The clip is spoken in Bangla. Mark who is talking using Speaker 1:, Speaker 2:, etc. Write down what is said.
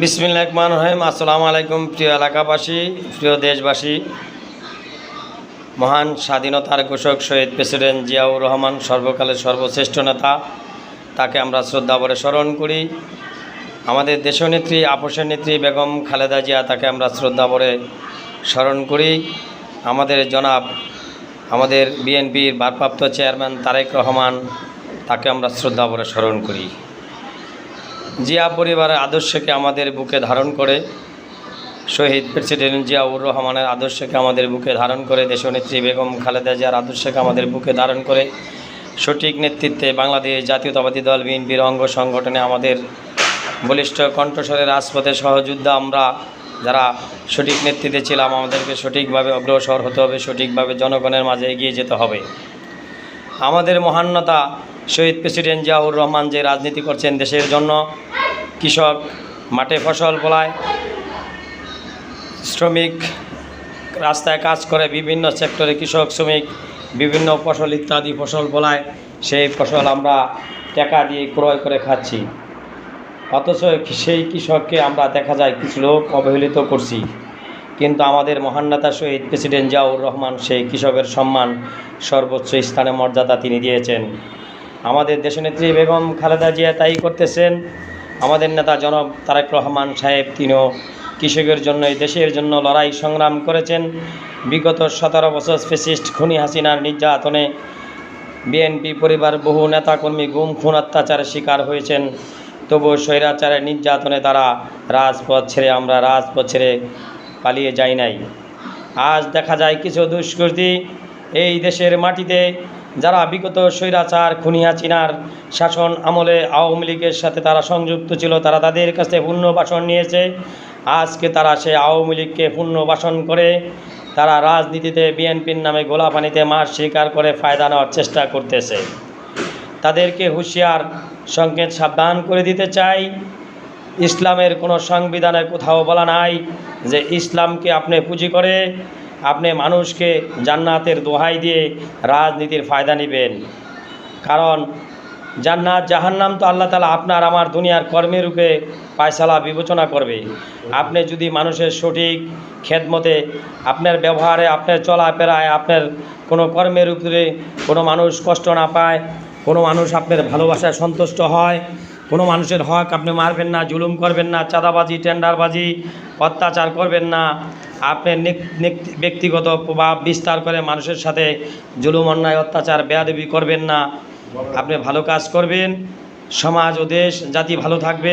Speaker 1: বিসমিল্লাহির রহমানির রহিম। আসসালামু আলাইকুম প্রিয় এলাকাবাসী, প্রিয় দেশবাসী। মহান স্বাধীনতার ঘোষক শহীদ প্রেসিডেন্ট জিয়াউর রহমান সর্বকালের সর্বশ্রেষ্ঠ নেতা, তাকে আমরা শ্রদ্ধা ভরে স্মরণ করি। আমাদের দেশনেত্রী আপসের নেত্রী বেগম খালেদা জিয়া, তাকে আমরা শ্রদ্ধা ভরে স্মরণ করি। আমাদের জনাব আমাদের বিএনপির ভারপ্রাপ্ত চেয়ারম্যান তারেক রহমান, তাকে আমরা শ্রদ্ধা ভরে স্মরণ করি। জিয়া পরিবারের আদর্শকে আমাদের বুকে ধারণ করে, শহীদ প্রেসিডেন্ট জিয়াউর রহমানের আদর্শকে আমাদের বুকে ধারণ করে, দেশনেত্রী বেগম খালেদা জিয়ার আদর্শকে আমাদের বুকে ধারণ করে সঠিক নেতৃত্বে বাংলাদেশ জাতীয়তাবাদী দল বিএনপির অঙ্গ সংগঠনে আমাদের বলিষ্ঠ কণ্ঠস্বরে রাজপথে সহযোদ্ধা আমরা যারা সঠিক নেতৃত্বে ছিলাম, আমাদেরকে সঠিকভাবে অগ্রসর হতে হবে, সঠিকভাবে জনগণের মাঝে এগিয়ে যেতে হবে। আমাদের মহান নেতা শহীদ প্রেসিডেন্ট জিয়াউর রহমান যে রাজনীতি করছেন দেশের জন্য, কৃষক মাঠে ফসল ফলায়, শ্রমিক রাস্তায় কাজ করে, বিভিন্ন সেক্টরে কৃষক শ্রমিক বিভিন্ন ফসল ইত্যাদি ফসল ফলায়, সেই ফসল আমরা টাকা দিয়ে ক্রয় করে খাচ্ছি। অথচ সেই কৃষককে আমরা দেখা যায় কিছু লোক অবহেলিত করছি। কিন্তু আমাদের মহান নেতা শহীদ প্রেসিডেন্ট জিয়াউর রহমান সেই কৃষকের সম্মান সর্বোচ্চ স্থানে মর্যাদা তিনি দিয়েছেন। আমাদের দেশনেত্রী বেগম খালেদা জিয়া তাই করতেছেন। আমাদের নেতা জনাব তারেক রহমান সাহেব, তিনিও কৃষকের জন্য, এই দেশের জন্য লড়াই সংগ্রাম করেছেন। বিগত 17 বছর ফ্যাসিস্ট খুনি হাসিনার নির্যাতনে বিএনপি পরিবার বহু নেতাকর্মী গুম খুন অত্যাচারের শিকার হয়েছেন। তবুও স্বৈরাচারের নির্যাতনে তারা আমরা রাজপথ ছেড়ে পালিয়ে যাই নাই। আজ দেখা যায় কিছু দুষ্কৃতী এই দেশের মাটিতে, যারা বিগত স্বৈরাচার খুনি হাসিনার শাসন আমলে আওয়ামী লীগের সাথে তারা সংযুক্ত ছিল, তারা তাদের কাছে পুনর্বাসন নিয়েছে। আজকে তারা সে আওয়ামী লীগকে পুনর্বাসন করে তারা রাজনীতিতে বিএনপির নামে গোলা পানিতে মাছ শিকার করে ফায়দা নেওয়ার চেষ্টা করতেছে। তাদেরকে হুঁশিয়ার সংকেত সাবধান করে দিতে চাই। ইসলামের কোনো সংবিধানে কোথাও বলা নাই যে ইসলামকে আপনি পুঁজি করে আপনি মানুষকে জান্নাতের দোহাই দিয়ে রাজনীতির ফায়দা নেবেন। কারণ জান্নাত জাহান্নাম তো আল্লাহ তাআলা আপনার আমার দুনিয়ার কর্মের রূপে ফায়সালা বিবেচনা করবে। আপনি যদি মানুষের সঠিক খেদমতে, আপনার ব্যবহারে, আপনার চলাফেরায়, আপনার কোনো কর্মের উপরে কোনো মানুষ কষ্ট না পায়, কোনো মানুষ আপনার ভালোবাসায় সন্তুষ্ট হয়, কোনো মানুষের হক আপনি মারবেন না, জুলুম করবেন না, চাঁদাবাজি টেন্ডারবাজি অত্যাচার করবেন না, আপনি ব্যক্তিগত প্রভাব বিস্তার করে মানুষের সাথে জুলুম অন্যায় অত্যাচার বেয়াদবি করবেন না, আপনি ভালো কাজ করবেন, সমাজ ও দেশ জাতি ভালো থাকবে।